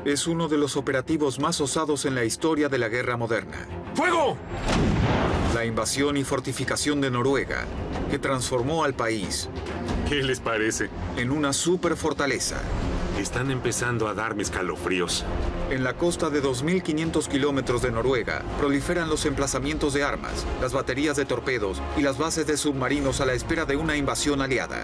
Es uno de los operativos más osados en la historia de la guerra moderna. ¡Fuego! La invasión y fortificación de Noruega, que transformó al país ¿Qué les parece? en una superfortaleza. Están empezando a darme escalofríos. En la costa de 2.500 kilómetros de Noruega proliferan los emplazamientos de armas, las baterías de torpedos y las bases de submarinos a la espera de una invasión aliada.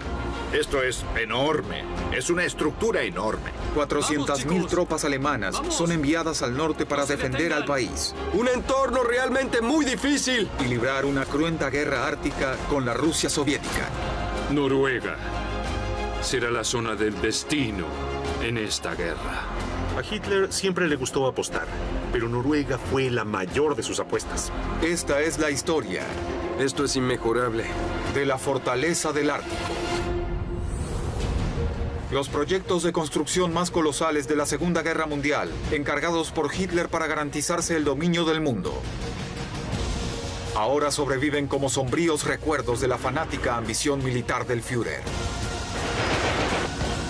Esto es enorme. Es una estructura enorme. 400.000 tropas alemanas son enviadas al norte para defender al país Un entorno realmente muy difícil. y librar una cruenta guerra ártica con la Rusia soviética. Noruega será la zona del destino en esta guerra. A Hitler siempre le gustó apostar, pero Noruega fue la mayor de sus apuestas. Esta es la historia Esto es inmejorable. de la fortaleza del Ártico. Los proyectos de construcción más colosales de la Segunda Guerra Mundial, encargados por Hitler para garantizarse el dominio del mundo, ahora sobreviven como sombríos recuerdos de la fanática ambición militar del Führer.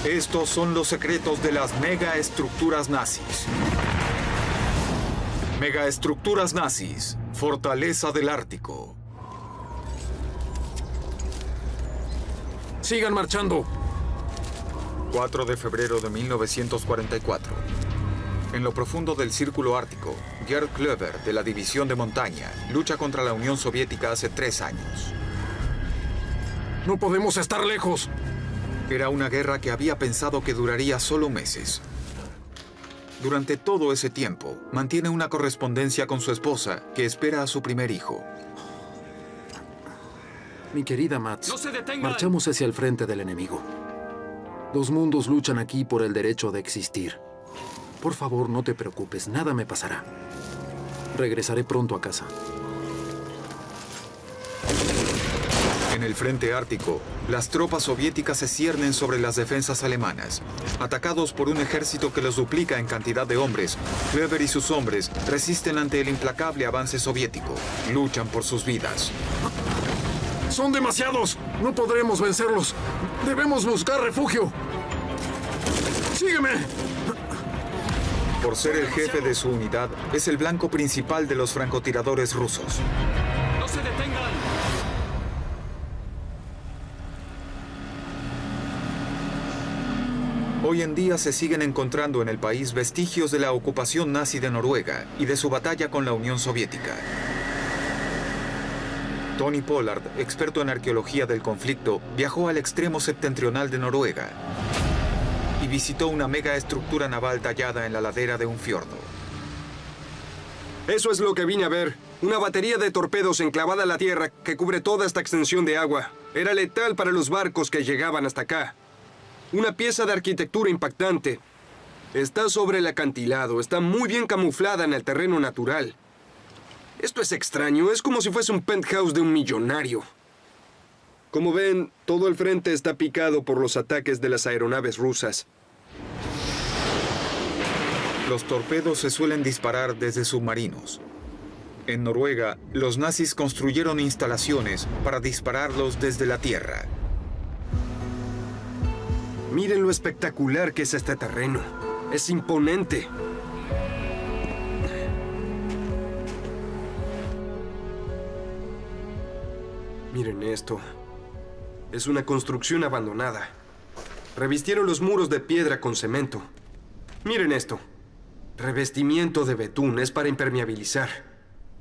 Estos son los secretos de las megaestructuras nazis. Megaestructuras nazis, fortaleza del Ártico. Sigan marchando. 4 de febrero de 1944. En lo profundo del Círculo Ártico, Gerd Klöver, de la División de Montaña, lucha contra la Unión Soviética hace 3 años. No podemos estar lejos. Era una guerra que había pensado que duraría solo meses. Durante todo ese tiempo, mantiene una correspondencia con su esposa, que espera a su primer hijo. Mi querida Mats, ¡No se detengan! marchamos hacia el frente del enemigo. 2 mundos luchan aquí por el derecho de existir. Por favor, no te preocupes, nada me pasará. Regresaré pronto a casa. En el frente ártico, las tropas soviéticas se ciernen sobre las defensas alemanas. Atacados por un ejército que los duplica en cantidad de hombres, Klöver y sus hombres resisten ante el implacable avance soviético. Luchan por sus vidas. Son demasiados. No podremos vencerlos. Debemos buscar refugio. ¡Sígueme! Por ser el jefe de su unidad, es el blanco principal de los francotiradores rusos. ¡No se detengan! Hoy en día se siguen encontrando en el país vestigios de la ocupación nazi de Noruega y de su batalla con la Unión Soviética. Tony Pollard, experto en arqueología del conflicto, viajó al extremo septentrional de Noruega y visitó una megaestructura naval tallada en la ladera de un fiordo. Eso es lo que vine a ver. Una batería de torpedos enclavada en la tierra que cubre toda esta extensión de agua. Era letal para los barcos que llegaban hasta acá. Una pieza de arquitectura impactante. Está sobre el acantilado, está muy bien camuflada en el terreno natural. Esto es extraño, es como si fuese un penthouse de un millonario. Como ven, todo el frente está picado por los ataques de las aeronaves rusas. Los torpedos se suelen disparar desde submarinos. En Noruega, los nazis construyeron instalaciones para dispararlos desde la tierra. Miren lo espectacular que es este terreno. Es imponente. Miren esto. Es una construcción abandonada. Revistieron los muros de piedra con cemento. Miren esto. Revestimiento de betún, es para impermeabilizar.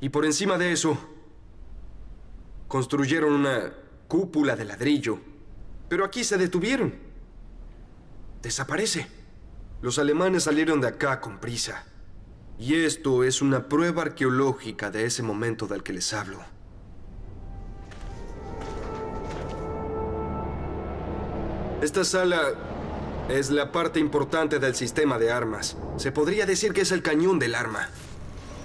Y por encima de eso, construyeron una cúpula de ladrillo. Pero aquí se detuvieron. Desaparece. Los alemanes salieron de acá con prisa. Y esto es una prueba arqueológica de ese momento del que les hablo. Esta sala es la parte importante del sistema de armas. Se podría decir que es el cañón del arma.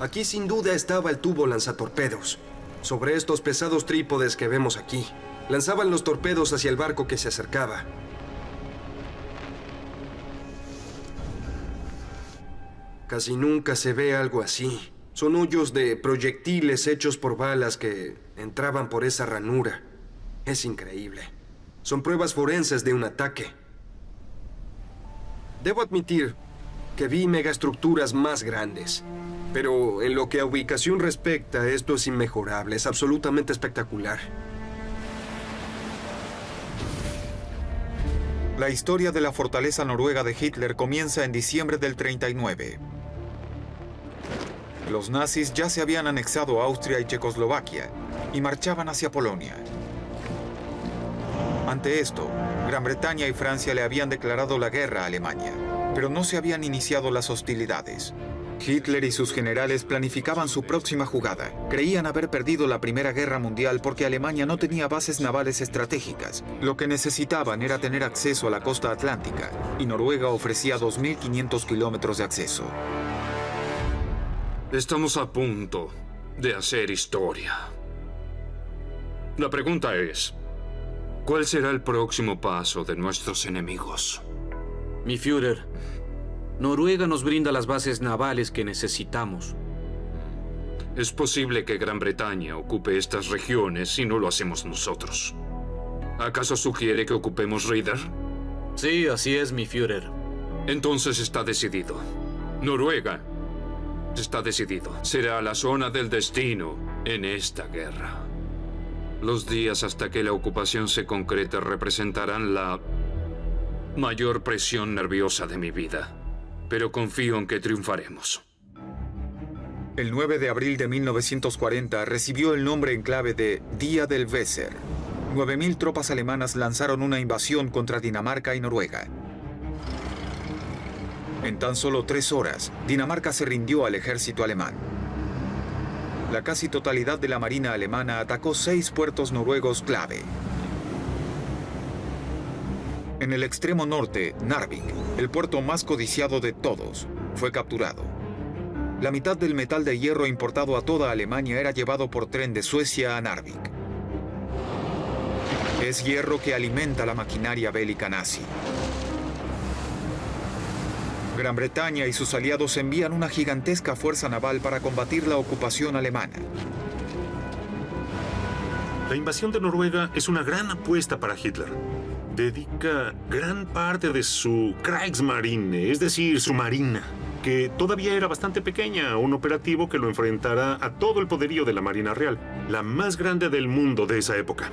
Aquí sin duda estaba el tubo lanzatorpedos. Sobre estos pesados trípodes que vemos aquí, lanzaban los torpedos hacia el barco que se acercaba. Casi nunca se ve algo así. Son hoyos de proyectiles hechos por balas que entraban por esa ranura. Es increíble. Son pruebas forenses de un ataque. Debo admitir que vi megaestructuras más grandes. Pero en lo que a ubicación respecta, esto es inmejorable, es absolutamente espectacular. La historia de la fortaleza noruega de Hitler comienza en diciembre del 39. Los nazis ya se habían anexado a Austria y Checoslovaquia y marchaban hacia Polonia. Ante esto, Gran Bretaña y Francia le habían declarado la guerra a Alemania, pero no se habían iniciado las hostilidades. Hitler y sus generales planificaban su próxima jugada. Creían haber perdido la Primera Guerra Mundial porque Alemania no tenía bases navales estratégicas. Lo que necesitaban era tener acceso a la costa atlántica, y Noruega ofrecía 2.500 kilómetros de acceso. Estamos a punto de hacer historia. La pregunta es, ¿cuál será el próximo paso de nuestros enemigos? Mi Führer, Noruega nos brinda las bases navales que necesitamos. Es posible que Gran Bretaña ocupe estas regiones si no lo hacemos nosotros. ¿Acaso sugiere que ocupemos Reeder? Sí, así es, mi Führer. Entonces está decidido. Noruega está decidido. Será la zona del destino en esta guerra. Los días hasta que la ocupación se concrete representarán la mayor presión nerviosa de mi vida. Pero confío en que triunfaremos. El 9 de abril de 1940 recibió el nombre en clave de Día del Weser. 9.000 tropas alemanas lanzaron una invasión contra Dinamarca y Noruega. En tan solo 3 horas, Dinamarca se rindió al ejército alemán. La casi totalidad de la marina alemana atacó 6 puertos noruegos clave. En el extremo norte, Narvik, el puerto más codiciado de todos, fue capturado. La mitad del metal de hierro importado a toda Alemania era llevado por tren de Suecia a Narvik. Es hierro que alimenta la maquinaria bélica nazi. Gran Bretaña y sus aliados envían una gigantesca fuerza naval para combatir la ocupación alemana. La invasión de Noruega es una gran apuesta para Hitler. Dedica gran parte de su Kriegsmarine, es decir, su marina, que todavía era bastante pequeña, a un operativo que lo enfrentará a todo el poderío de la Marina Real, la más grande del mundo de esa época.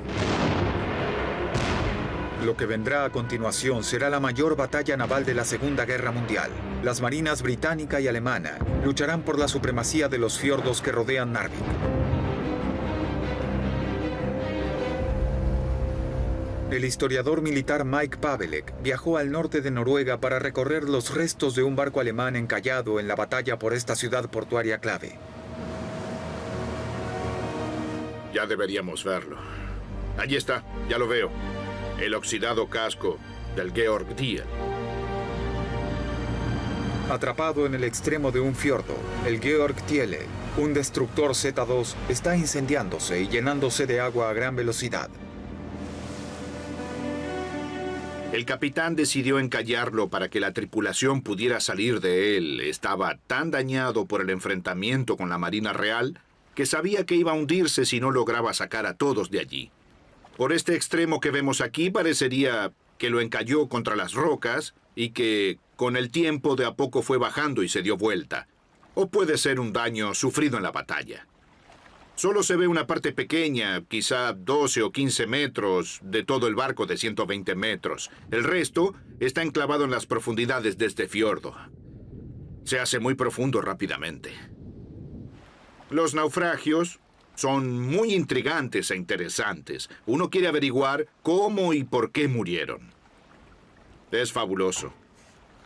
Lo que vendrá a continuación será la mayor batalla naval de la Segunda Guerra Mundial. Las marinas británica y alemana lucharán por la supremacía de los fiordos que rodean Narvik. El historiador militar Mike Pavelek viajó al norte de Noruega para recorrer los restos de un barco alemán encallado en la batalla por esta ciudad portuaria clave. Ya deberíamos verlo. Allí está, ya lo veo. El oxidado casco del Georg Thiel. Atrapado en el extremo de un fiordo, el Georg Thiele, un destructor Z-2, está incendiándose y llenándose de agua a gran velocidad. El capitán decidió encallarlo para que la tripulación pudiera salir de él. Estaba tan dañado por el enfrentamiento con la Marina Real que sabía que iba a hundirse si no lograba sacar a todos de allí. Por este extremo que vemos aquí parecería que lo encalló contra las rocas y que con el tiempo de a poco fue bajando y se dio vuelta. O puede ser un daño sufrido en la batalla. Solo se ve una parte pequeña, quizá 12 o 15 metros, de todo el barco de 120 metros. El resto está enclavado en las profundidades de este fiordo. Se hace muy profundo rápidamente. Los naufragios son muy intrigantes e interesantes. Uno quiere averiguar cómo y por qué murieron. Es fabuloso.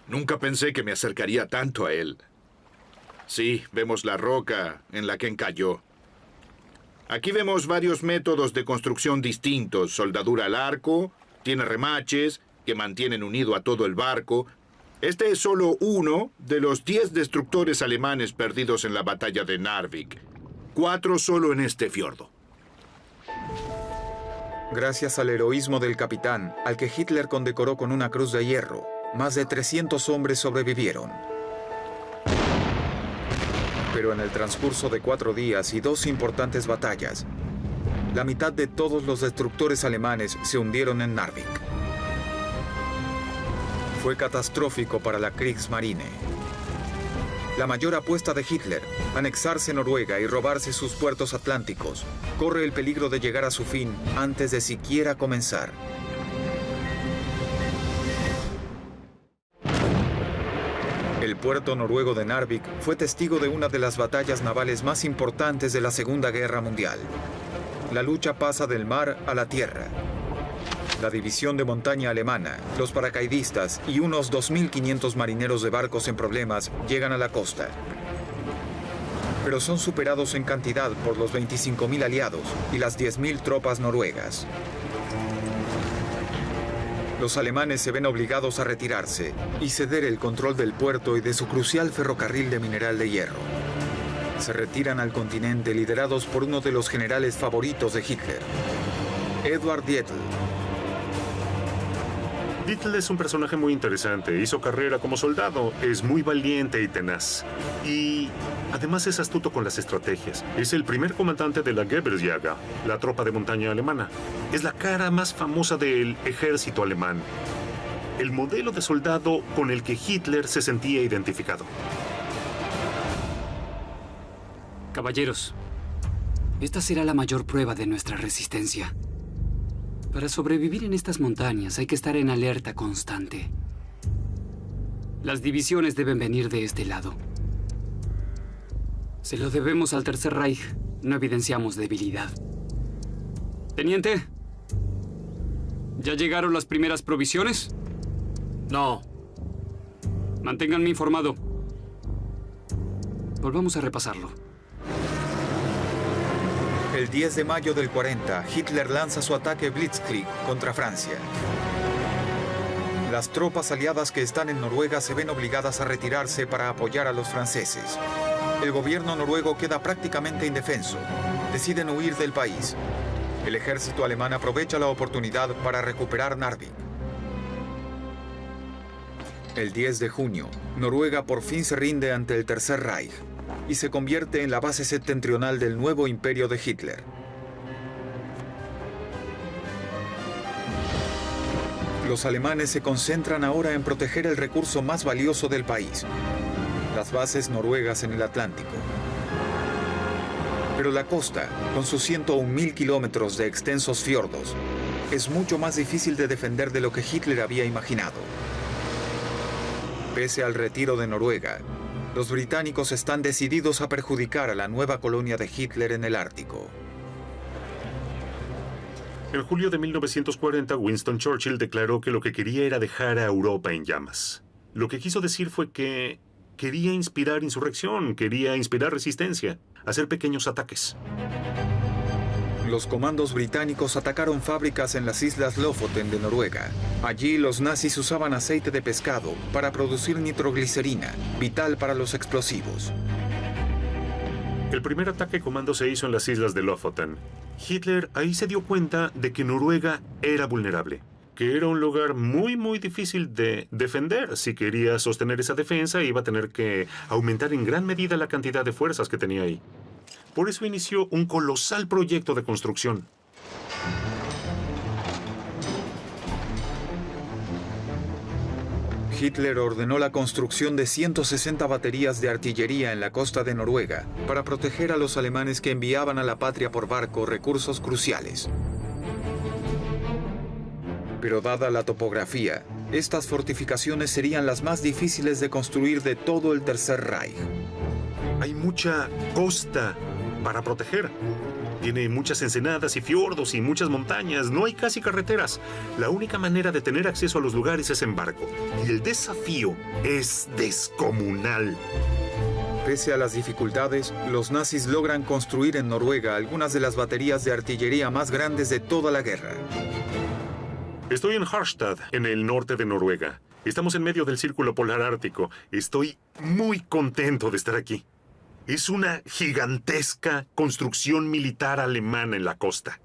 Nunca pensé que me acercaría tanto a él. Sí, vemos la roca en la que encalló. Aquí vemos varios métodos de construcción distintos. Soldadura al arco, tiene remaches que mantienen unido a todo el barco. Este es solo uno de los 10 destructores alemanes perdidos en la batalla de Narvik. 4 solo en este fiordo. Gracias al heroísmo del capitán, al que Hitler condecoró con una cruz de hierro, más de 300 hombres sobrevivieron. Pero en el transcurso de 4 días y 2 importantes batallas, la mitad de todos los destructores alemanes se hundieron en Narvik. Fue catastrófico para la Kriegsmarine. La mayor apuesta de Hitler, anexarse Noruega y robarse sus puertos atlánticos, corre el peligro de llegar a su fin antes de siquiera comenzar. El puerto noruego de Narvik fue testigo de una de las batallas navales más importantes de la Segunda Guerra Mundial. La lucha pasa del mar a la tierra. La división de montaña alemana, los paracaidistas y unos 2.500 marineros de barcos en problemas llegan a la costa. Pero son superados en cantidad por los 25.000 aliados y las 10.000 tropas noruegas. Los alemanes se ven obligados a retirarse y ceder el control del puerto y de su crucial ferrocarril de mineral de hierro. Se retiran al continente liderados por uno de los generales favoritos de Hitler, Edward Dietl. Dietl es un personaje muy interesante. Hizo carrera como soldado. Es muy valiente y tenaz. Y además es astuto con las estrategias. Es el primer comandante de la Gebirgsjäger, la tropa de montaña alemana. Es la cara más famosa del ejército alemán. El modelo de soldado con el que Hitler se sentía identificado. Caballeros, esta será la mayor prueba de nuestra resistencia. Para sobrevivir en estas montañas hay que estar en alerta constante. Las divisiones deben venir de este lado. Se lo debemos al Tercer Reich. No evidenciamos debilidad. Teniente, ¿ya llegaron las primeras provisiones? No. Manténganme informado. Volvamos a repasarlo. El 10 de mayo del 40, Hitler lanza su ataque Blitzkrieg contra Francia. Las tropas aliadas que están en Noruega se ven obligadas a retirarse para apoyar a los franceses. El gobierno noruego queda prácticamente indefenso. Deciden huir del país. El ejército alemán aprovecha la oportunidad para recuperar Narvik. El 10 de junio, Noruega por fin se rinde ante el Tercer Reich y se convierte en la base septentrional del nuevo imperio de Hitler. Los alemanes se concentran ahora en proteger el recurso más valioso del país, las bases noruegas en el Atlántico. Pero la costa, con sus 101.000 kilómetros de extensos fiordos, es mucho más difícil de defender de lo que Hitler había imaginado. Pese al retiro de Noruega, los británicos están decididos a perjudicar a la nueva colonia de Hitler en el Ártico. En julio de 1940, Winston Churchill declaró que lo que quería era dejar a Europa en llamas. Lo que quiso decir fue que quería inspirar insurrección, quería inspirar resistencia, hacer pequeños ataques. Los comandos británicos atacaron fábricas en las islas Lofoten de Noruega. Allí los nazis usaban aceite de pescado para producir nitroglicerina, vital para los explosivos. El primer ataque comando se hizo en las islas de Lofoten. Hitler ahí se dio cuenta de que Noruega era vulnerable, que era un lugar muy difícil de defender. Si quería sostener esa defensa, iba a tener que aumentar en gran medida la cantidad de fuerzas que tenía ahí. Por eso inició un colosal proyecto de construcción. Hitler ordenó la construcción de 160 baterías de artillería en la costa de Noruega para proteger a los alemanes que enviaban a la patria por barco recursos cruciales. Pero dada la topografía, estas fortificaciones serían las más difíciles de construir de todo el Tercer Reich. Hay mucha costa para proteger. Tiene muchas ensenadas y fiordos y muchas montañas. No hay casi carreteras. La única manera de tener acceso a los lugares es en barco. Y el desafío es descomunal. Pese a las dificultades, los nazis logran construir en Noruega algunas de las baterías de artillería más grandes de toda la guerra. Estoy en Harstad, en el norte de Noruega. Estamos en medio del Círculo Polar Ártico. Estoy muy contento de estar aquí. Es una gigantesca construcción militar alemana en la costa.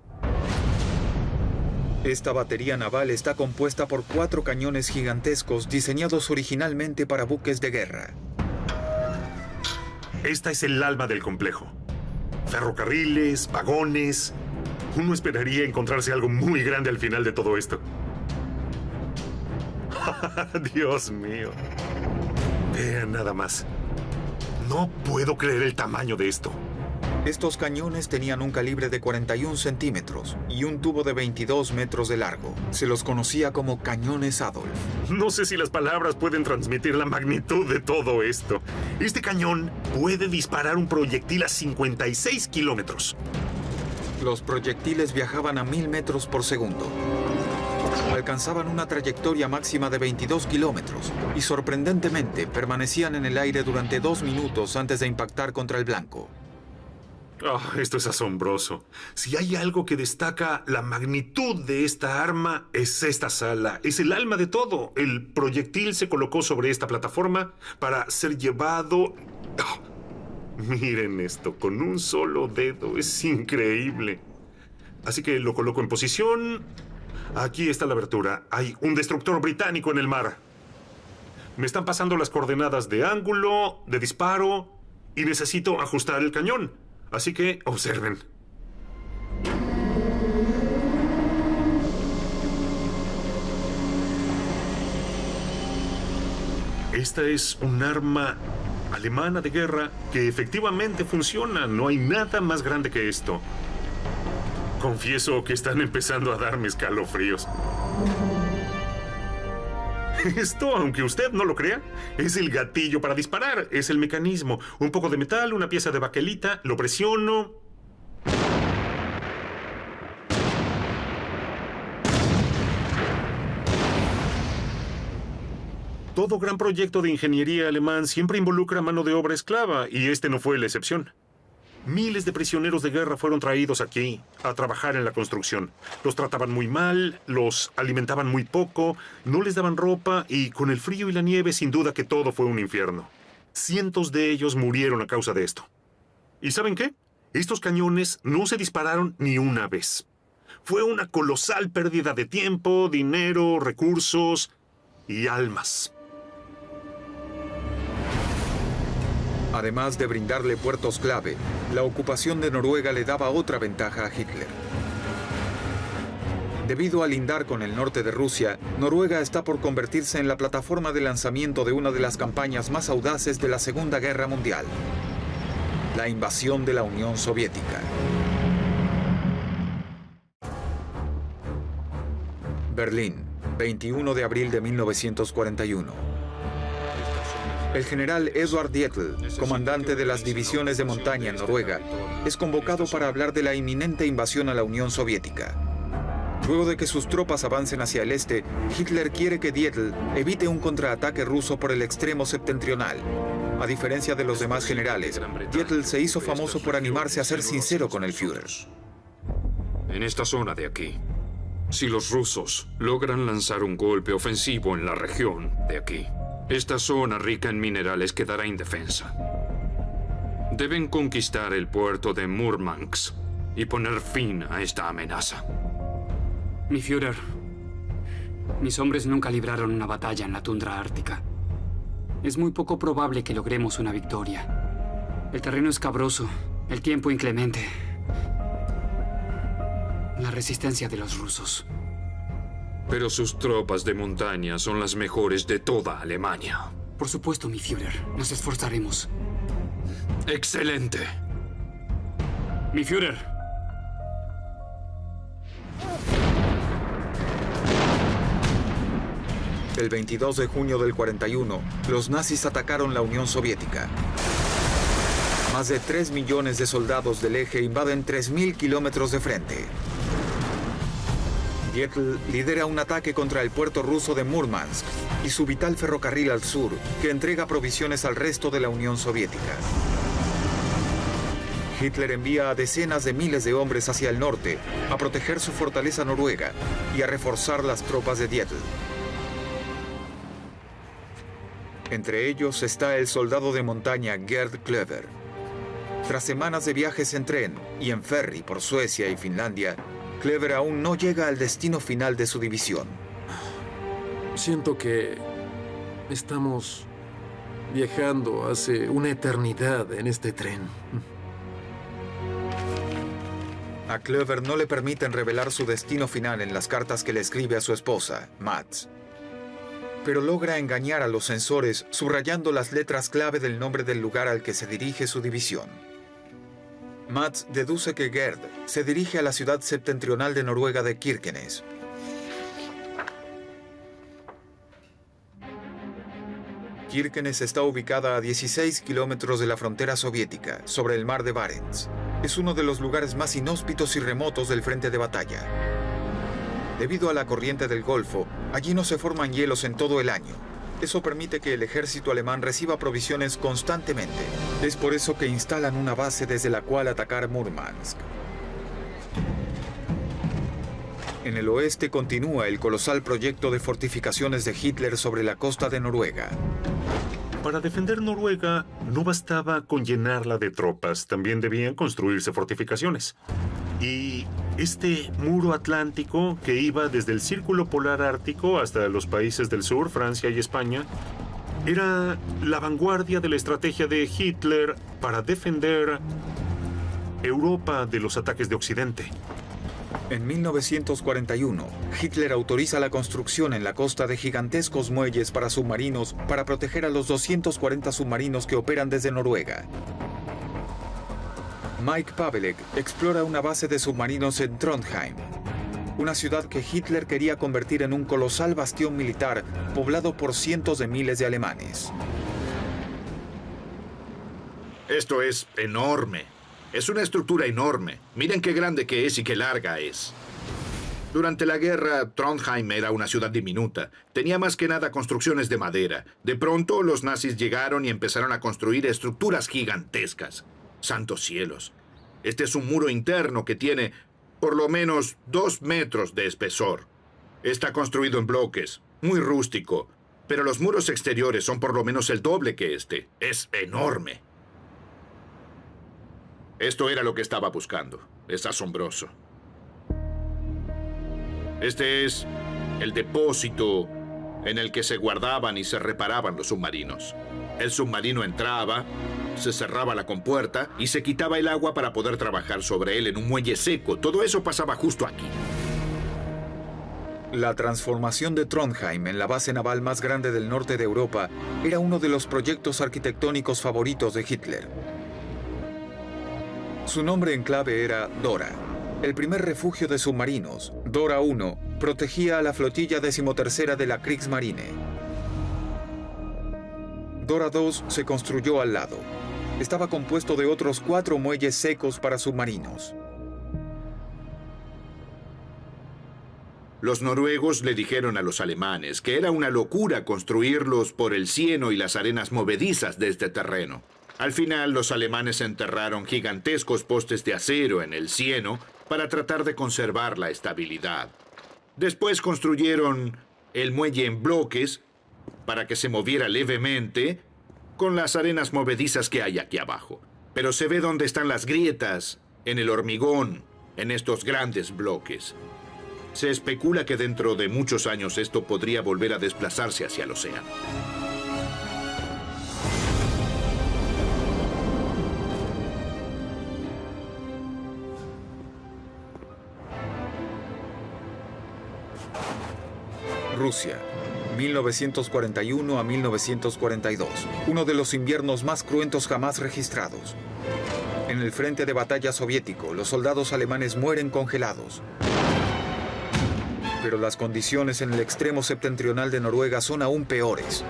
Esta batería naval está compuesta por 4 cañones gigantescos diseñados originalmente para buques de guerra. Esta es el alma del complejo. Ferrocarriles, vagones. Uno esperaría encontrarse algo muy grande al final de todo esto. Dios mío. Vean nada más. No puedo creer el tamaño de esto. Estos cañones tenían un calibre de 41 centímetros y un tubo de 22 metros de largo. Se los conocía como cañones Adolf. No sé si las palabras pueden transmitir la magnitud de todo esto. Este cañón puede disparar un proyectil a 56 kilómetros. Los proyectiles viajaban a 1000 metros por segundo. Alcanzaban una trayectoria máxima de 22 kilómetros y sorprendentemente permanecían en el aire durante 2 minutos antes de impactar contra el blanco. Esto es asombroso. Si hay algo que destaca la magnitud de esta arma, es esta sala. Es el alma de todo. El proyectil se colocó sobre esta plataforma para ser llevado... Miren esto, con un solo dedo. Es increíble. Así que lo coloco en posición. Aquí está la abertura. Hay un destructor británico en el mar. Me están pasando las coordenadas de ángulo, de disparo, y necesito ajustar el cañón. Así que observen. Esta es un arma alemana de guerra que efectivamente funciona. No hay nada más grande que esto. Confieso que están empezando a darme escalofríos. Esto, aunque usted no lo crea, es el gatillo para disparar. Es el mecanismo. Un poco de metal, una pieza de baquelita, lo presiono. Todo gran proyecto de ingeniería alemán siempre involucra mano de obra esclava, y este no fue la excepción. Miles de prisioneros de guerra fueron traídos aquí a trabajar en la construcción. Los trataban muy mal, los alimentaban muy poco, no les daban ropa y con el frío y la nieve sin duda que todo fue un infierno. Cientos de ellos murieron a causa de esto. ¿Y saben qué? Estos cañones no se dispararon ni una vez. Fue una colosal pérdida de tiempo, dinero, recursos y almas. Además de brindarle puertos clave, la ocupación de Noruega le daba otra ventaja a Hitler. Debido a lindar con el norte de Rusia, Noruega está por convertirse en la plataforma de lanzamiento de una de las campañas más audaces de la Segunda Guerra Mundial: la invasión de la Unión Soviética. Berlín, 21 de abril de 1941. El general Edward Dietl, comandante de las divisiones de montaña en Noruega, es convocado para hablar de la inminente invasión a la Unión Soviética. Luego de que sus tropas avancen hacia el este, Hitler quiere que Dietl evite un contraataque ruso por el extremo septentrional. A diferencia de los demás generales, Dietl se hizo famoso por animarse a ser sincero con el Führer. En esta zona de aquí, si los rusos logran lanzar un golpe ofensivo en la región de aquí, esta zona rica en minerales quedará indefensa. Deben conquistar el puerto de Murmansk y poner fin a esta amenaza. Mi Führer, mis hombres nunca libraron una batalla en la tundra ártica. Es muy poco probable que logremos una victoria. El terreno es cabroso, el tiempo inclemente. La resistencia de los rusos. Pero sus tropas de montaña son las mejores de toda Alemania. Por supuesto, mi Führer. Nos esforzaremos. ¡Excelente! Mi Führer. El 22 de junio del 41, los nazis atacaron la Unión Soviética. Más de 3 millones de soldados del eje invaden 3.000 kilómetros de frente. Dietl lidera un ataque contra el puerto ruso de Murmansk y su vital ferrocarril al sur, que entrega provisiones al resto de la Unión Soviética. Hitler envía a decenas de miles de hombres hacia el norte a proteger su fortaleza noruega y a reforzar las tropas de Dietl. Entre ellos está el soldado de montaña Gerd Klöver. Tras semanas de viajes en tren y en ferry por Suecia y Finlandia, Klöver aún no llega al destino final de su división. Siento que estamos viajando hace una eternidad en este tren. A Klöver no le permiten revelar su destino final en las cartas que le escribe a su esposa, Mats. pero logra engañar a los sensores subrayando las letras clave del nombre del lugar al que se dirige su división. Mads deduce que Gerd se dirige a la ciudad septentrional de Noruega de Kirkenes. Kirkenes está ubicada a 16 kilómetros de la frontera soviética, sobre el mar de Barents. Es uno de los lugares más inhóspitos y remotos del frente de batalla. Debido a la corriente del Golfo, allí no se forman hielos en todo el año. Eso permite que el ejército alemán reciba provisiones constantemente. Es por eso que instalan una base desde la cual atacar Murmansk. En el oeste continúa el colosal proyecto de fortificaciones de Hitler sobre la costa de Noruega. Para defender Noruega, no bastaba con llenarla de tropas, también debían construirse fortificaciones. Y este muro atlántico, que iba desde el Círculo Polar Ártico hasta los países del sur, Francia y España, era la vanguardia de la estrategia de Hitler para defender Europa de los ataques de Occidente. En 1941, Hitler autoriza la construcción en la costa de gigantescos muelles para submarinos para proteger a los 240 submarinos que operan desde Noruega. Mike Pavelek explora una base de submarinos en Trondheim, una ciudad que Hitler quería convertir en un colosal bastión militar poblado por cientos de miles de alemanes. Esto es enorme. Es una estructura enorme. Miren qué grande que es y qué larga es. Durante la guerra, Trondheim era una ciudad diminuta. Tenía más que nada construcciones de madera. De pronto, los nazis llegaron y empezaron a construir estructuras gigantescas. ¡Santos cielos! Este es un muro interno que tiene por lo menos 2 metros de espesor. Está construido en bloques, muy rústico, pero los muros exteriores son por lo menos el doble que este. Es enorme. Esto era lo que estaba buscando. Es asombroso. Este es el depósito en el que se guardaban y se reparaban los submarinos. El submarino entraba, se cerraba la compuerta y se quitaba el agua para poder trabajar sobre él en un muelle seco. Todo eso pasaba justo aquí. La transformación de Trondheim en la base naval más grande del norte de Europa era uno de los proyectos arquitectónicos favoritos de Hitler. Su nombre en clave era Dora. El primer refugio de submarinos, Dora 1, protegía a la flotilla 13ª de la Kriegsmarine. Dora 2 se construyó al lado. Estaba compuesto de otros 4 muelles secos para submarinos. Los noruegos le dijeron a los alemanes que era una locura construirlos por el cieno y las arenas movedizas de este terreno. Al final, los alemanes enterraron gigantescos postes de acero en el cieno para tratar de conservar la estabilidad. Después construyeron el muelle en bloques para que se moviera levemente con las arenas movedizas que hay aquí abajo. Pero se ve dónde están las grietas en el hormigón, en estos grandes bloques. Se especula que dentro de muchos años esto podría volver a desplazarse hacia el océano. Rusia, 1941 a 1942, uno de los inviernos más cruentos jamás registrados. En el frente de batalla soviético, los soldados alemanes mueren congelados. Pero las condiciones en el extremo septentrional de Noruega son aún peores.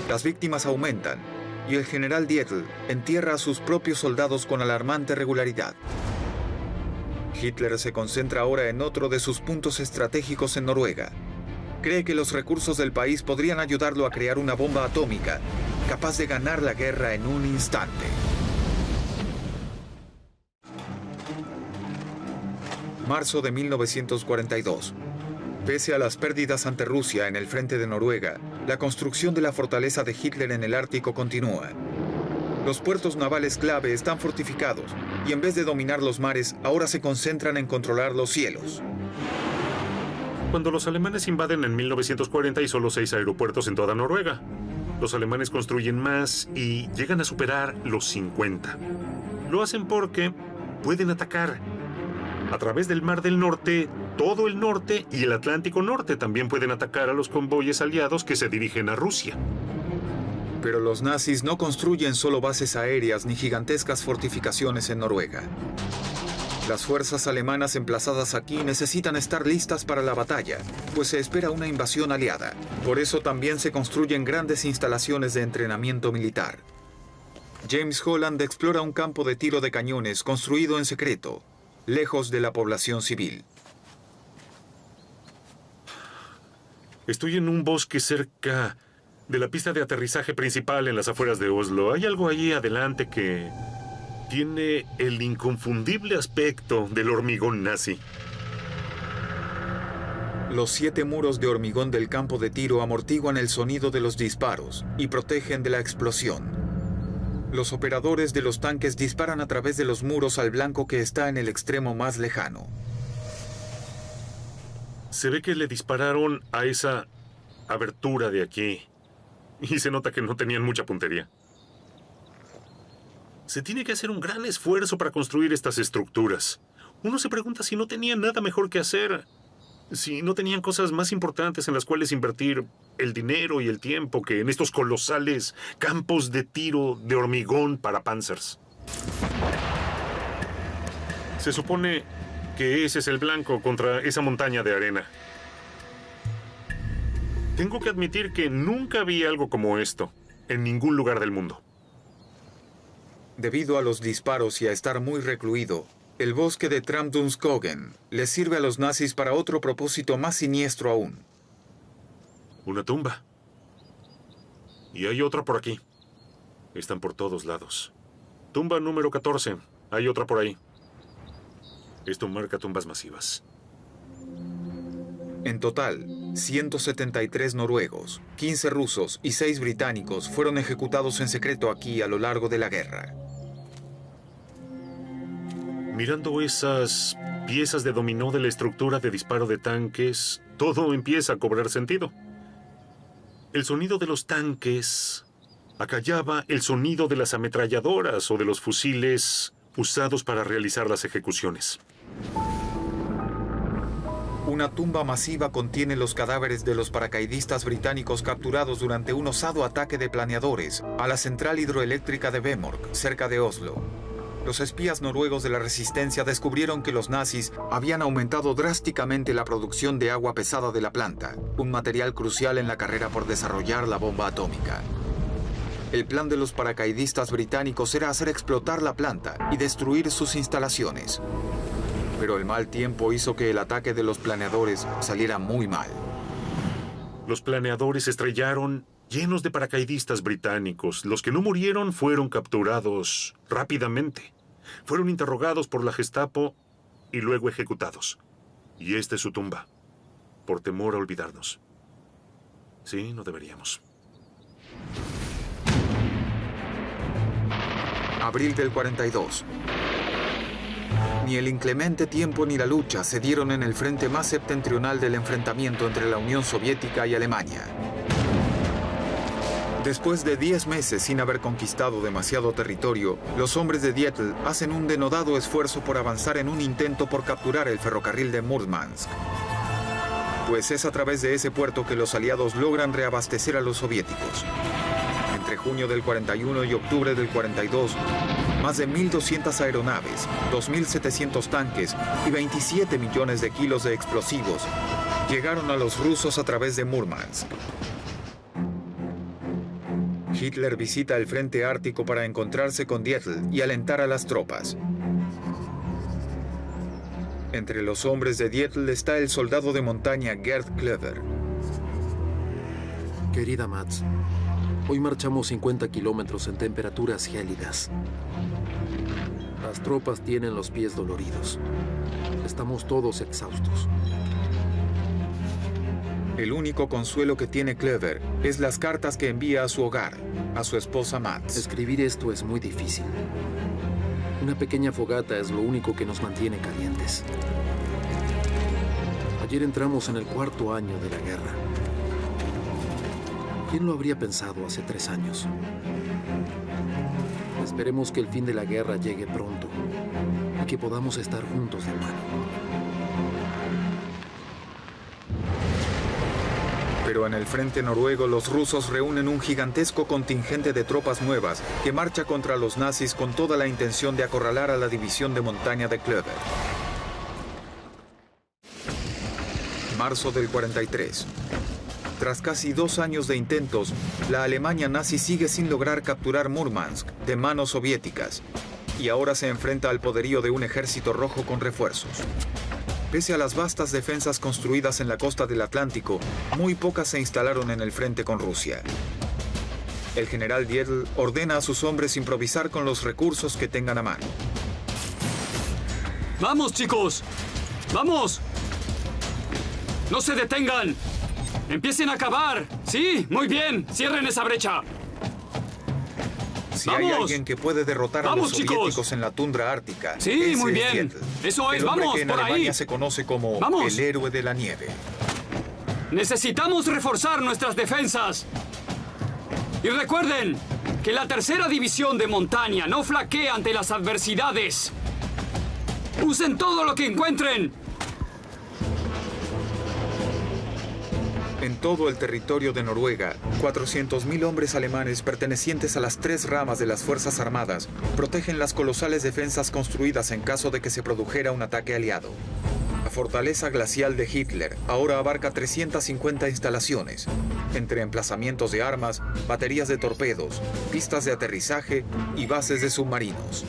Las víctimas aumentan y el general Dietl entierra a sus propios soldados con alarmante regularidad. Hitler se concentra ahora en otro de sus puntos estratégicos en Noruega. Cree que los recursos del país podrían ayudarlo a crear una bomba atómica capaz de ganar la guerra en un instante. Marzo de 1942. Pese a las pérdidas ante Rusia en el frente de Noruega, la construcción de la fortaleza de Hitler en el Ártico continúa. Los puertos navales clave están fortificados y en vez de dominar los mares, ahora se concentran en controlar los cielos. Cuando los alemanes invaden en 1940 hay solo 6 aeropuertos en toda Noruega. Los alemanes construyen más y llegan a superar los 50. Lo hacen porque pueden atacar. A través del Mar del Norte, todo el norte y el Atlántico Norte también pueden atacar a los convoyes aliados que se dirigen a Rusia. Pero los nazis no construyen solo bases aéreas ni gigantescas fortificaciones en Noruega. Las fuerzas alemanas emplazadas aquí necesitan estar listas para la batalla, pues se espera una invasión aliada. Por eso también se construyen grandes instalaciones de entrenamiento militar. James Holland explora un campo de tiro de cañones construido en secreto, lejos de la población civil. Estoy en un bosque cerca de la pista de aterrizaje principal en las afueras de Oslo. Hay algo allí adelante que tiene el inconfundible aspecto del hormigón nazi. Los 7 muros de hormigón del campo de tiro amortiguan el sonido de los disparos y protegen de la explosión. Los operadores de los tanques disparan a través de los muros al blanco que está en el extremo más lejano. Se ve que le dispararon a esa abertura de aquí. Y se nota que no tenían mucha puntería. Se tiene que hacer un gran esfuerzo para construir estas estructuras. Uno se pregunta si no tenían nada mejor que hacer. Si no tenían cosas más importantes en las cuales invertir el dinero y el tiempo que en estos colosales campos de tiro de hormigón para Panzers. Se supone que ese es el blanco contra esa montaña de arena. Tengo que admitir que nunca vi algo como esto en ningún lugar del mundo. Debido a los disparos y a estar muy recluido, el bosque de Tramdunskogen les sirve a los nazis para otro propósito más siniestro aún. Una tumba. Y hay otra por aquí. Están por todos lados. Tumba número 14. Hay otra por ahí. Esto marca tumbas masivas. En total, 173 noruegos, 15 rusos y 6 británicos fueron ejecutados en secreto aquí a lo largo de la guerra. Mirando esas piezas de dominó de la estructura de disparo de tanques, todo empieza a cobrar sentido. El sonido de los tanques acallaba el sonido de las ametralladoras o de los fusiles usados para realizar las ejecuciones. Una tumba masiva contiene los cadáveres de los paracaidistas británicos capturados durante un osado ataque de planeadores a la central hidroeléctrica de Vemork, cerca de Oslo. Los espías noruegos de la resistencia descubrieron que los nazis habían aumentado drásticamente la producción de agua pesada de la planta, un material crucial en la carrera por desarrollar la bomba atómica. El plan de los paracaidistas británicos era hacer explotar la planta y destruir sus instalaciones. Pero el mal tiempo hizo que el ataque de los planeadores saliera muy mal. Los planeadores estrellaron llenos de paracaidistas británicos. Los que no murieron fueron capturados rápidamente. Fueron interrogados por la Gestapo y luego ejecutados. Y esta es su tumba, por temor a olvidarnos. Sí, no deberíamos. Abril del 42. Ni el inclemente tiempo ni la lucha se dieron en el frente más septentrional del enfrentamiento entre la Unión Soviética y Alemania. Después de 10 meses sin haber conquistado demasiado territorio, los hombres de Dietl hacen un denodado esfuerzo por avanzar en un intento por capturar el ferrocarril de Murmansk. Pues es a través de ese puerto que los aliados logran reabastecer a los soviéticos. Entre junio del 41 y octubre del 42, más de 1.200 aeronaves, 2.700 tanques y 27 millones de kilos de explosivos llegaron a los rusos a través de Murmansk. Hitler visita el frente ártico para encontrarse con Dietl y alentar a las tropas. Entre los hombres de Dietl está el soldado de montaña Gerd Klöver. Querida Mads, hoy marchamos 50 kilómetros en temperaturas gélidas. Las tropas tienen los pies doloridos. Estamos todos exhaustos. El único consuelo que tiene Klöver es las cartas que envía a su hogar, a su esposa Mads. Escribir esto es muy difícil. Una pequeña fogata es lo único que nos mantiene calientes. Ayer entramos en el 4º año de la guerra. ¿Quién lo habría pensado hace 3 años? Esperemos que el fin de la guerra llegue pronto y que podamos estar juntos, hermano. Pero en el frente noruego los rusos reúnen un gigantesco contingente de tropas nuevas que marcha contra los nazis con toda la intención de acorralar a la división de montaña de Klöver. Marzo del 43. Tras casi 2 años de intentos, la Alemania nazi sigue sin lograr capturar Múrmansk de manos soviéticas y ahora se enfrenta al poderío de un ejército rojo con refuerzos. Pese a las vastas defensas construidas en la costa del Atlántico, muy pocas se instalaron en el frente con Rusia. El general Dietl ordena a sus hombres improvisar con los recursos que tengan a mano. ¡Vamos, chicos! ¡Vamos! ¡No se detengan! ¡Empiecen a cavar! ¡Sí! ¡Muy bien! ¡Cierren esa brecha! Si hay alguien que puede derrotar a los soviéticos en la tundra ártica, sí, muy bien. Dietl, eso es, el hombre vamos, que en por Alemania ahí. se conoce como el héroe de la nieve. Necesitamos reforzar nuestras defensas. Y recuerden que la tercera división de montaña no flaquea ante las adversidades. Usen todo lo que encuentren. En todo el territorio de Noruega, 400.000 hombres alemanes pertenecientes a las 3 ramas de las Fuerzas Armadas protegen las colosales defensas construidas en caso de que se produjera un ataque aliado. La fortaleza glacial de Hitler ahora abarca 350 instalaciones, entre emplazamientos de armas, baterías de torpedos, pistas de aterrizaje y bases de submarinos.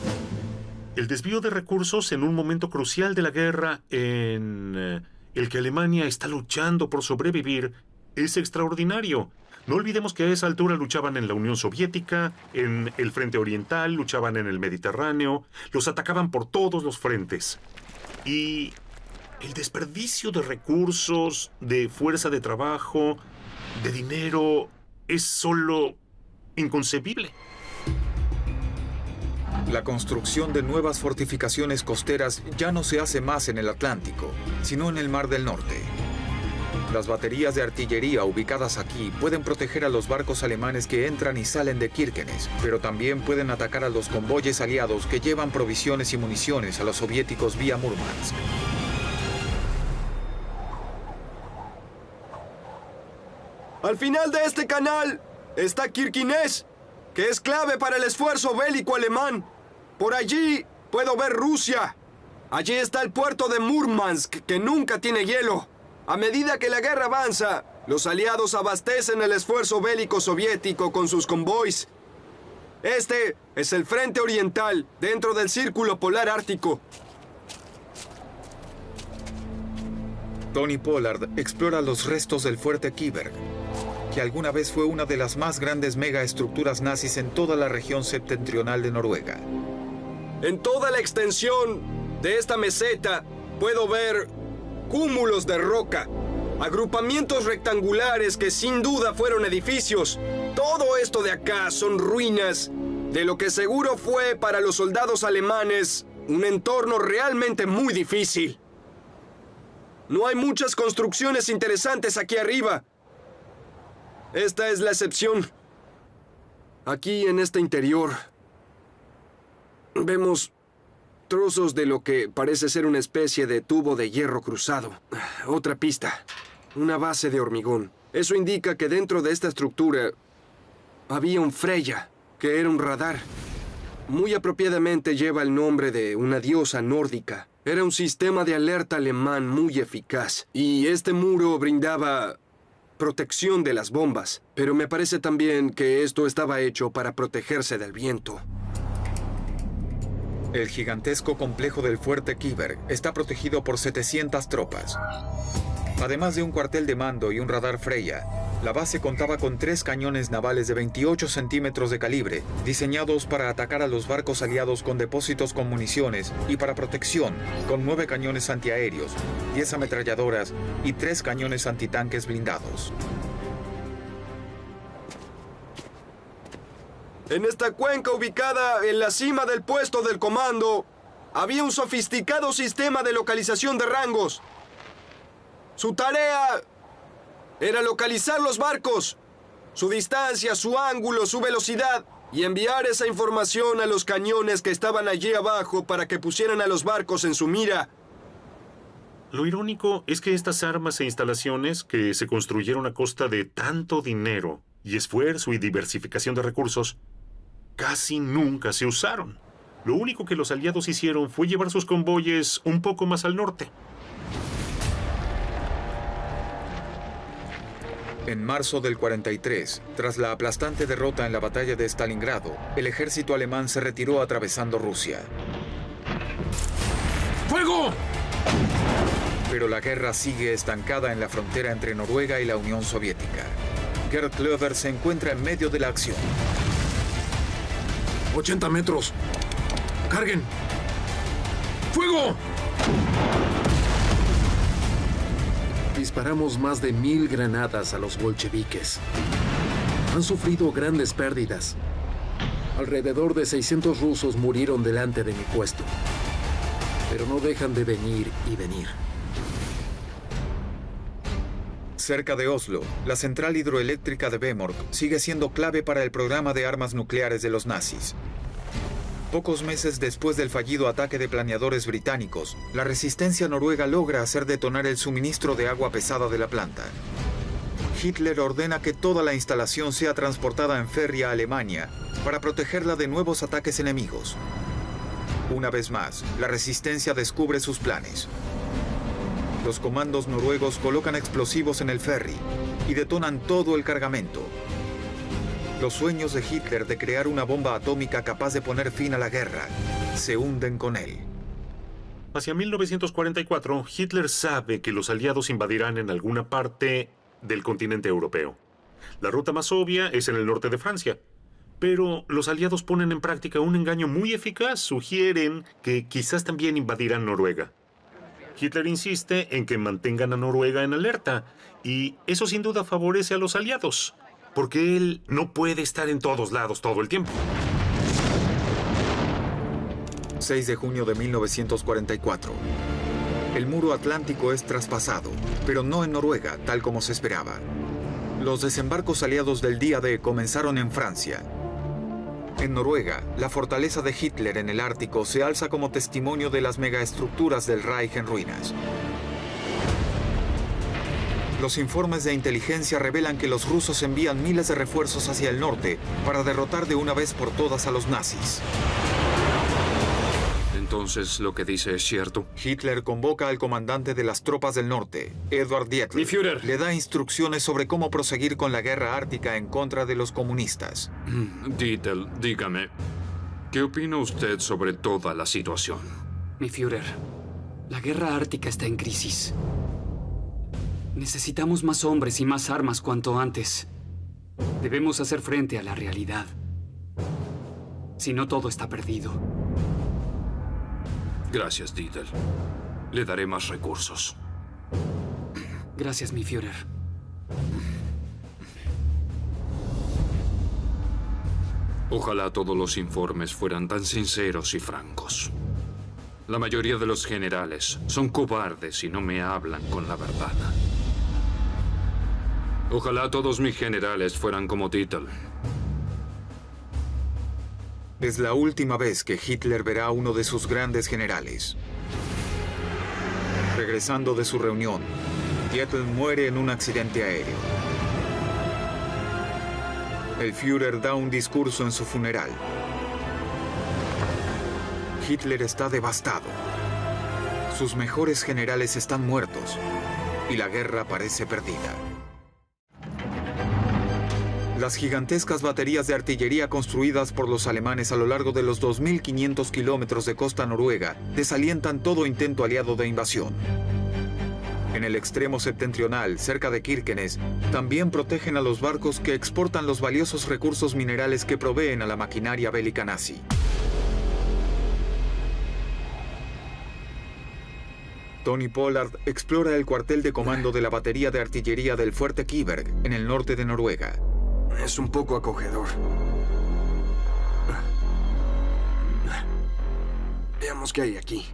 El desvío de recursos en un momento crucial de la guerra en el que Alemania está luchando por sobrevivir es extraordinario. No olvidemos que a esa altura luchaban en la Unión Soviética, en el frente oriental, luchaban en el Mediterráneo, los atacaban por todos los frentes. Y el desperdicio de recursos, de fuerza de trabajo, de dinero, es solo inconcebible. La construcción de nuevas fortificaciones costeras ya no se hace más en el Atlántico, sino en el Mar del Norte. Las baterías de artillería ubicadas aquí pueden proteger a los barcos alemanes que entran y salen de Kirkenes, pero también pueden atacar a los convoyes aliados que llevan provisiones y municiones a los soviéticos vía Múrmansk. Al final de este canal está Kirkenes, que es clave para el esfuerzo bélico alemán. Por allí puedo ver Rusia. Allí está el puerto de Múrmansk, que nunca tiene hielo. A medida que la guerra avanza, los aliados abastecen el esfuerzo bélico soviético con sus convoys. Este es el frente oriental, dentro del Círculo Polar Ártico. Tony Pollard explora los restos del fuerte Kiberg, que alguna vez fue una de las más grandes megaestructuras nazis en toda la región septentrional de Noruega. En toda la extensión de esta meseta puedo ver cúmulos de roca, agrupamientos rectangulares que sin duda fueron edificios. Todo esto de acá son ruinas de lo que seguro fue para los soldados alemanes un entorno realmente muy difícil. No hay muchas construcciones interesantes aquí arriba. Esta es la excepción. Aquí en este interior vemos trozos de lo que parece ser una especie de tubo de hierro cruzado. Otra pista. Una base de hormigón. Eso indica que dentro de esta estructura había un Freya, que era un radar. Muy apropiadamente lleva el nombre de una diosa nórdica. Era un sistema de alerta alemán muy eficaz. Y este muro brindaba protección de las bombas. Pero me parece también que esto estaba hecho para protegerse del viento. El gigantesco complejo del fuerte Kiberg está protegido por 700 tropas. Además de un cuartel de mando y un radar Freya, la base contaba con 3 cañones navales de 28 centímetros de calibre, diseñados para atacar a los barcos aliados con depósitos con municiones y para protección, con 9 cañones antiaéreos, 10 ametralladoras y 3 cañones antitanques blindados. En esta cuenca ubicada en la cima del puesto del comando, había un sofisticado sistema de localización de rangos. Su tarea era localizar los barcos, su distancia, su ángulo, su velocidad y enviar esa información a los cañones que estaban allí abajo para que pusieran a los barcos en su mira. Lo irónico es que estas armas e instalaciones que se construyeron a costa de tanto dinero y esfuerzo y diversificación de recursos casi nunca se usaron. Lo único que los aliados hicieron fue llevar sus convoyes un poco más al norte. En marzo del 43, tras la aplastante derrota en la batalla de Stalingrado, el ejército alemán se retiró atravesando Rusia. ¡Fuego! Pero la guerra sigue estancada en la frontera entre Noruega y la Unión Soviética. Gerd Klöver se encuentra en medio de la acción. 80 metros. ¡Carguen! ¡Fuego! Disparamos más de 1000 granadas a los bolcheviques. Han sufrido grandes pérdidas. Alrededor de 600 rusos murieron delante de mi puesto. Pero no dejan de venir y venir. Cerca de Oslo, la central hidroeléctrica de Vemork sigue siendo clave para el programa de armas nucleares de los nazis. Pocos meses después del fallido ataque de planeadores británicos, la resistencia noruega logra hacer detonar el suministro de agua pesada de la planta. Hitler ordena que toda la instalación sea transportada en ferry a Alemania para protegerla de nuevos ataques enemigos. Una vez más, la resistencia descubre sus planes. Los comandos noruegos colocan explosivos en el ferry y detonan todo el cargamento. Los sueños de Hitler de crear una bomba atómica capaz de poner fin a la guerra se hunden con él. Hacia 1944, Hitler sabe que los aliados invadirán en alguna parte del continente europeo. La ruta más obvia es en el norte de Francia. Pero los aliados ponen en práctica un engaño muy eficaz. Sugieren que quizás también invadirán Noruega. Hitler insiste en que mantengan a Noruega en alerta. Y eso sin duda favorece a los aliados. Porque él no puede estar en todos lados todo el tiempo. 6 de junio de 1944. El muro atlántico es traspasado, pero no en Noruega, tal como se esperaba. Los desembarcos aliados del día D comenzaron en Francia. En Noruega, la fortaleza de Hitler en el Ártico se alza como testimonio de las megaestructuras del Reich en ruinas. Los informes de inteligencia revelan que los rusos envían miles de refuerzos hacia el norte para derrotar de una vez por todas a los nazis. Entonces, ¿lo que dice es cierto? Hitler convoca al comandante de las tropas del norte, Eduard Dietl. Mi Führer. Le da instrucciones sobre cómo proseguir con la guerra ártica en contra de los comunistas. Dietl, dígame, ¿qué opina usted sobre toda la situación? Mi Führer, la guerra ártica está en crisis. Necesitamos más hombres y más armas cuanto antes. Debemos hacer frente a la realidad. Si no, todo está perdido. Gracias, Dietl. Le daré más recursos. Gracias, mi Führer. Ojalá todos los informes fueran tan sinceros y francos. La mayoría de los generales son cobardes y no me hablan con la verdad. Ojalá todos mis generales fueran como Dietl. Es la última vez que Hitler verá a uno de sus grandes generales. Regresando de su reunión, Dietl muere en un accidente aéreo. El Führer da un discurso en su funeral. Hitler está devastado. Sus mejores generales están muertos y la guerra parece perdida. Las gigantescas baterías de artillería construidas por los alemanes a lo largo de los 2.500 kilómetros de costa noruega desalientan todo intento aliado de invasión. En el extremo septentrional, cerca de Kirkenes, también protegen a los barcos que exportan los valiosos recursos minerales que proveen a la maquinaria bélica nazi. Tony Pollard explora el cuartel de comando de la batería de artillería del Fuerte Kiberg, en el norte de Noruega. Es un poco acogedor. Veamos qué hay aquí.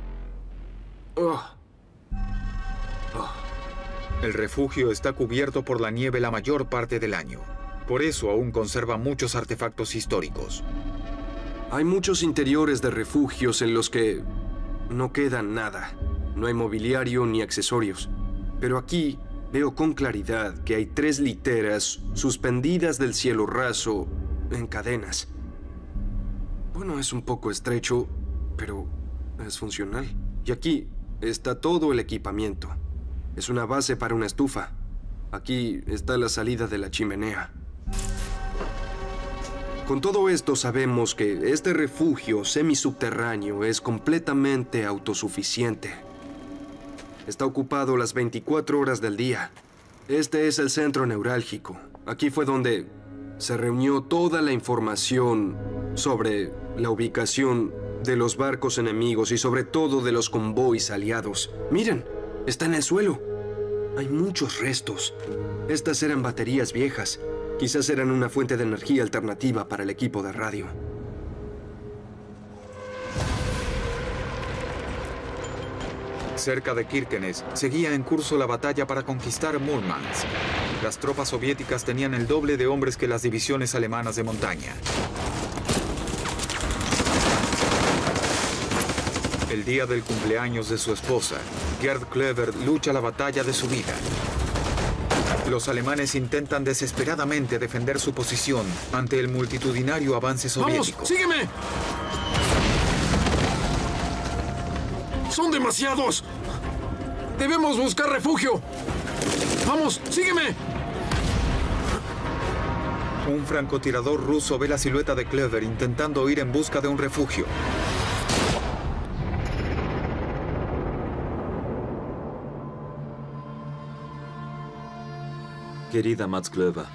El refugio está cubierto por la nieve la mayor parte del año. Por eso aún conserva muchos artefactos históricos. Hay muchos interiores de refugios en los que no queda nada. No hay mobiliario ni accesorios. Pero aquí veo con claridad que hay 3 literas suspendidas del cielo raso en cadenas. Bueno, es un poco estrecho, pero es funcional. Y aquí está todo el equipamiento. Es una base para una estufa. Aquí está la salida de la chimenea. Con todo esto sabemos que este refugio semisubterráneo es completamente autosuficiente. Está ocupado las 24 horas del día. Este es el centro neurálgico. Aquí fue donde se reunió toda la información sobre la ubicación de los barcos enemigos y sobre todo de los convoys aliados. Miren, está en el suelo. Hay muchos restos. Estas eran baterías viejas. Quizás eran una fuente de energía alternativa para el equipo de radio. Cerca de Kirkenes seguía en curso la batalla para conquistar Murmansk. Las tropas soviéticas tenían el doble de hombres que las divisiones alemanas de montaña. El día del cumpleaños de su esposa, Gerd Klöver lucha la batalla de su vida. Los alemanes intentan desesperadamente defender su posición ante el multitudinario avance soviético. ¡Vamos, sígueme! ¡Son demasiados! ¡Debemos buscar refugio! ¡Vamos, sígueme! Un francotirador ruso ve la silueta de Klöver intentando ir en busca de un refugio. Querida Mads Klöver,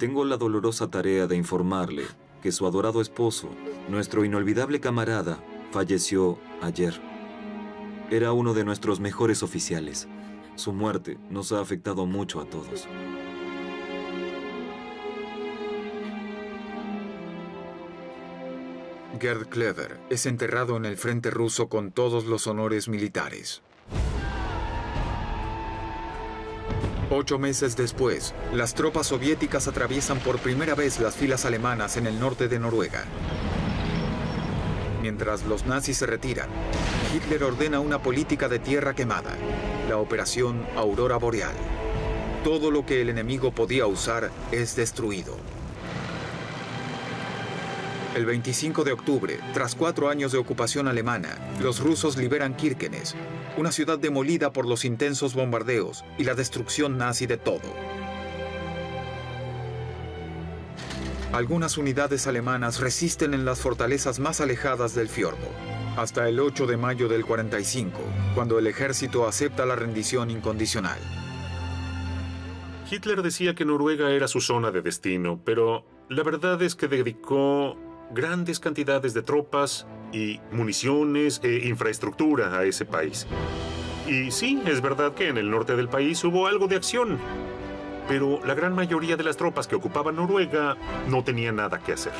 tengo la dolorosa tarea de informarle que su adorado esposo, nuestro inolvidable camarada, falleció ayer. Era uno de nuestros mejores oficiales. Su muerte nos ha afectado mucho a todos. Gerd Klöver es enterrado en el frente ruso con todos los honores militares. 8 meses después, las tropas soviéticas atraviesan por primera vez las filas alemanas en el norte de Noruega. Mientras los nazis se retiran, Hitler ordena una política de tierra quemada, la Operación Aurora Boreal. Todo lo que el enemigo podía usar es destruido. El 25 de octubre, tras 4 años de ocupación alemana, los rusos liberan Kirkenes, una ciudad demolida por los intensos bombardeos y la destrucción nazi de todo. Algunas unidades alemanas resisten en las fortalezas más alejadas del fiordo, hasta el 8 de mayo del 45, cuando el ejército acepta la rendición incondicional. Hitler decía que Noruega era su zona de destino, pero la verdad es que dedicó grandes cantidades de tropas y municiones e infraestructura a ese país. Y sí, es verdad que en el norte del país hubo algo de acción, pero la gran mayoría de las tropas que ocupaban Noruega no tenían nada que hacer.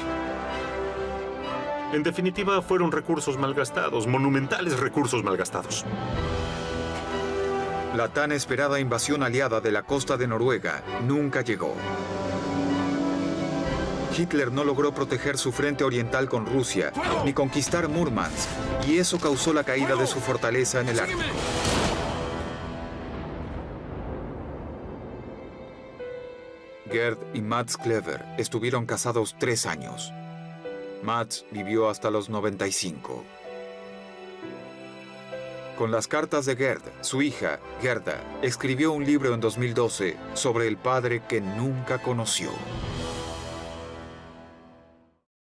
En definitiva, fueron recursos malgastados, monumentales recursos malgastados. La tan esperada invasión aliada de la costa de Noruega nunca llegó. Hitler no logró proteger su frente oriental con Rusia, ni conquistar Murmansk, y eso causó la caída de su fortaleza en el Ártico. Gerd y Mads Klöver estuvieron casados 3 años. Mads vivió hasta los 95. Con las cartas de Gerd, su hija, Gerda, escribió un libro en 2012 sobre el padre que nunca conoció.